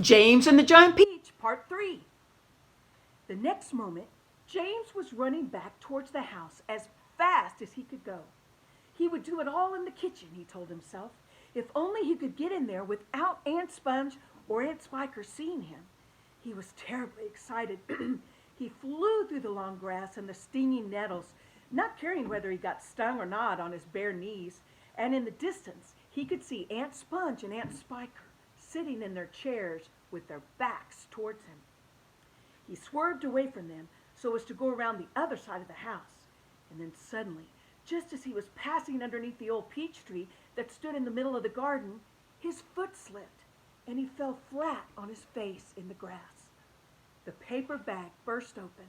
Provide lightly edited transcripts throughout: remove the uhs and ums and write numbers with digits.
James and the Giant Peach, Part 3. The next moment, James was running back towards the house as fast as he could go. He would do it all in the kitchen, he told himself, if only he could get in there without Aunt Sponge or Aunt Spiker seeing him. He was terribly excited. He flew through the long grass and the stinging nettles, not caring whether he got stung or not on his bare knees, and in the distance he could see Aunt Sponge and Aunt Spiker sitting in their chairs with their backs towards him. He swerved away from them so as to go around the other side of the house, and then suddenly, just as he was passing underneath the old peach tree that stood in the middle of the garden, his foot slipped, and he fell flat on his face in the grass. The paper bag burst open,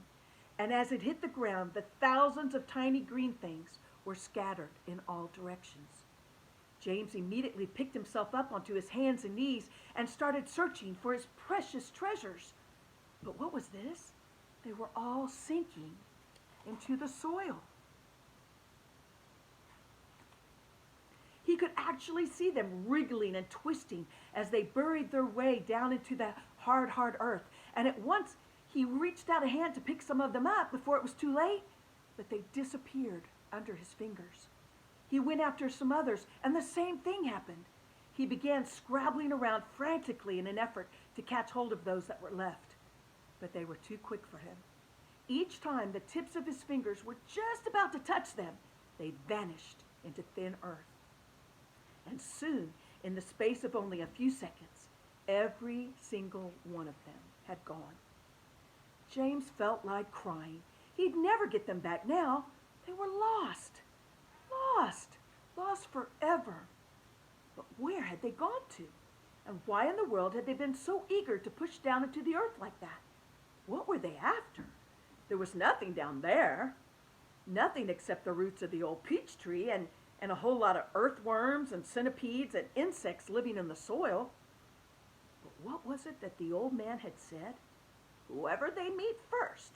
and as it hit the ground, the thousands of tiny green things were scattered in all directions. James immediately picked himself up onto his hands and knees and started searching for his precious treasures. But what was this? They were all sinking into the soil. He could actually see them wriggling and twisting as they buried their way down into the hard, hard earth. And at once he reached out a hand to pick some of them up before it was too late, but they disappeared under his fingers. He went after some others, and the same thing happened. He began scrabbling around frantically in an effort to catch hold of those that were left, but they were too quick for him. Each time the tips of his fingers were just about to touch them, they vanished into thin earth. And soon, in the space of only a few seconds, every single one of them had gone. James felt like crying. He'd never get them back now. They were lost. Lost forever. But where had they gone to? And why in the world had they been so eager to push down into the earth like that? What were they after? There was nothing down there. Nothing except the roots of the old peach tree and a whole lot of earthworms and centipedes and insects living in the soil. But what was it that the old man had said? Whoever they meet first,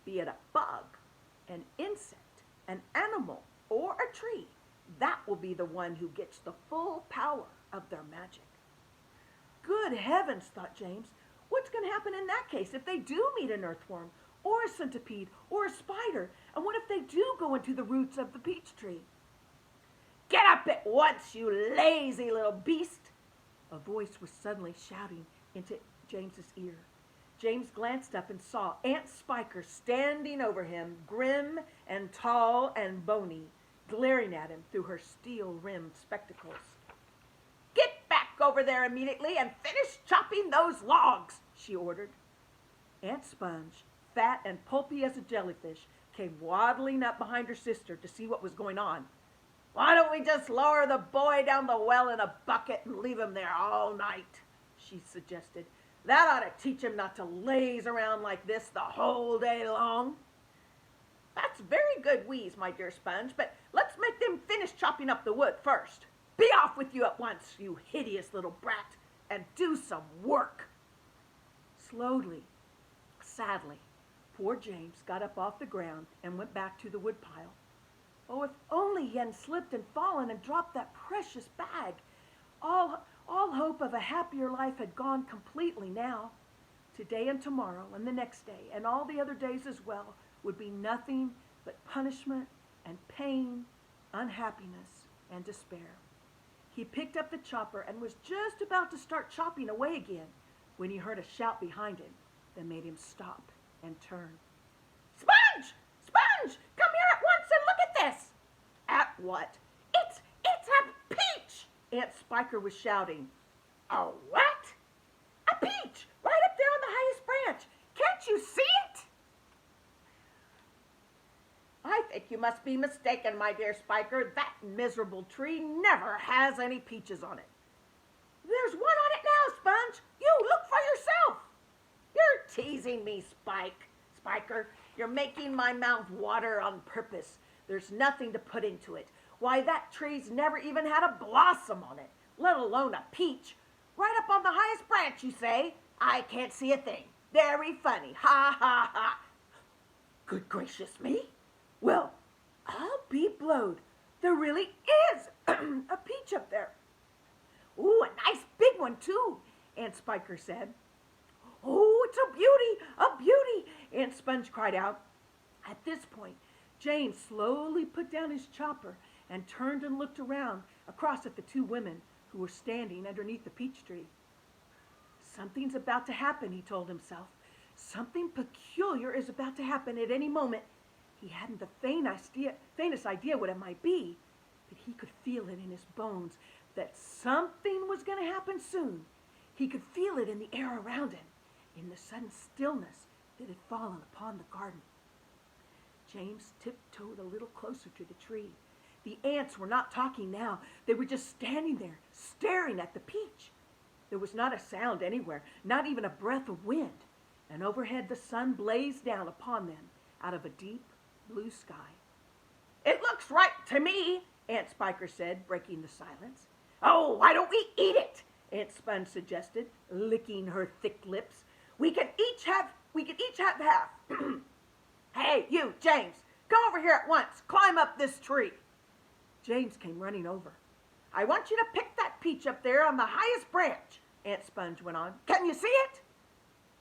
be it a bug, an insect, an animal, or a tree, that will be the one who gets the full power of their magic. Good heavens, thought James, what's going to happen in that case if they do meet an earthworm, or a centipede, or a spider? And what if they do go into the roots of the peach tree? Get up at once, you lazy little beast! A voice was suddenly shouting into James's ear. James glanced up and saw Aunt Spiker standing over him, grim and tall and bony, glaring at him through her steel-rimmed spectacles. Get back over there immediately and finish chopping those logs, she ordered. Aunt Sponge, fat and pulpy as a jellyfish, came waddling up behind her sister to see what was going on. Why don't we just lower the boy down the well in a bucket and leave him there all night, she suggested. That ought to teach him not to laze around like this the whole day long. That's very good wheeze, my dear Sponge, but let's make them finish chopping up the wood first. Be off with you at once, you hideous little brat, and do some work. Slowly, sadly, poor James got up off the ground and went back to the woodpile. Oh, if only he hadn't slipped and fallen and dropped that precious bag. All hope of a happier life had gone completely now. Today and tomorrow and the next day and all the other days as well would be nothing but punishment and pain, unhappiness and despair. He picked up the chopper and was just about to start chopping away again when he heard a shout behind him that made him stop and turn. Sponge! Sponge! Come here at once and look at this! At what? It's a peach! Aunt Spiker was shouting. A what? A peach! Right up there on the highest branch. Can't you see it? I think you must be mistaken, my dear Spiker. That miserable tree never has any peaches on it. There's one on it now, Sponge. You look for yourself. You're teasing me, Spiker. You're making my mouth water on purpose. There's nothing to put into it. Why, that tree's never even had a blossom on it, let alone a peach. Right up on the highest branch, you say? I can't see a thing. Very funny. Ha, ha, ha. Good gracious me. Well, I'll be blowed. There really is a peach up there. Ooh, a nice big one, too. Aunt Spiker said. Oh, it's a beauty, a beauty, Aunt Sponge cried out. At this point, James slowly put down his chopper and turned and looked around across at the two women who were standing underneath the peach tree. Something's about to happen, he told himself. Something peculiar is about to happen at any moment. He hadn't the faintest idea what it might be, but he could feel it in his bones that something was going to happen soon. He could feel it in the air around him, in the sudden stillness that had fallen upon the garden. James tiptoed a little closer to the tree. The ants were not talking now. They were just standing there, staring at the peach. There was not a sound anywhere, not even a breath of wind. And overhead the sun blazed down upon them out of a deep blue sky. It looks right to me, Aunt Spiker said, breaking the silence. Oh, why don't we eat it? Aunt Sponge suggested, licking her thick lips. We could each have half. Hey, you, James, come over here at once. Climb up this tree. James came running over. I want you to pick that peach up there on the highest branch, Aunt Sponge went on. Can you see it?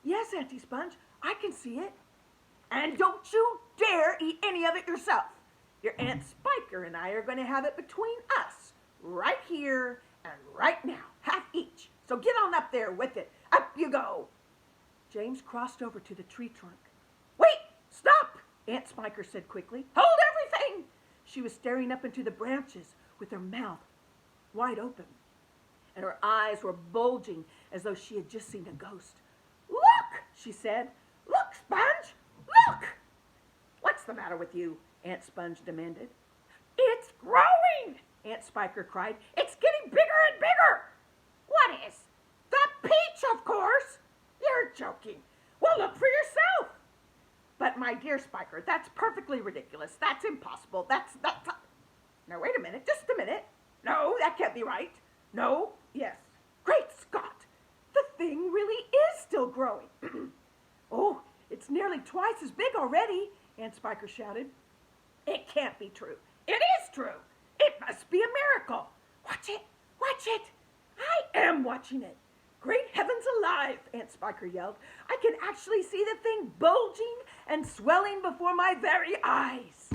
Yes, Auntie Sponge, I can see it. And don't you dare eat any of it yourself. Your Aunt Spiker and I are going to have it between us, right here and right now, half each. So get on up there with it. Up you go. James crossed over to the tree trunk. Wait, stop, Aunt Spiker said quickly. Hold everything. She was staring up into the branches with her mouth wide open, and her eyes were bulging as though she had just seen a ghost. Look, she said. Look, Sponge, look. What's the matter with you? Aunt Sponge demanded. It's growing, Aunt Spiker cried. It's getting bigger and bigger. What is? The peach, of course. You're joking. Well, look for yourself. But my dear Spiker, that's perfectly ridiculous. That's impossible. That's... Now, wait a minute. Just a minute. No, that can't be right. No. Yes. Great Scott. The thing really is still growing. Oh, it's nearly twice as big already, Aunt Spiker shouted. It can't be true. It is true. It must be a miracle. Watch it. Watch it. I am watching it. Great heavens alive, Aunt Spiker yelled. I can actually see the thing bulging and swelling before my very eyes.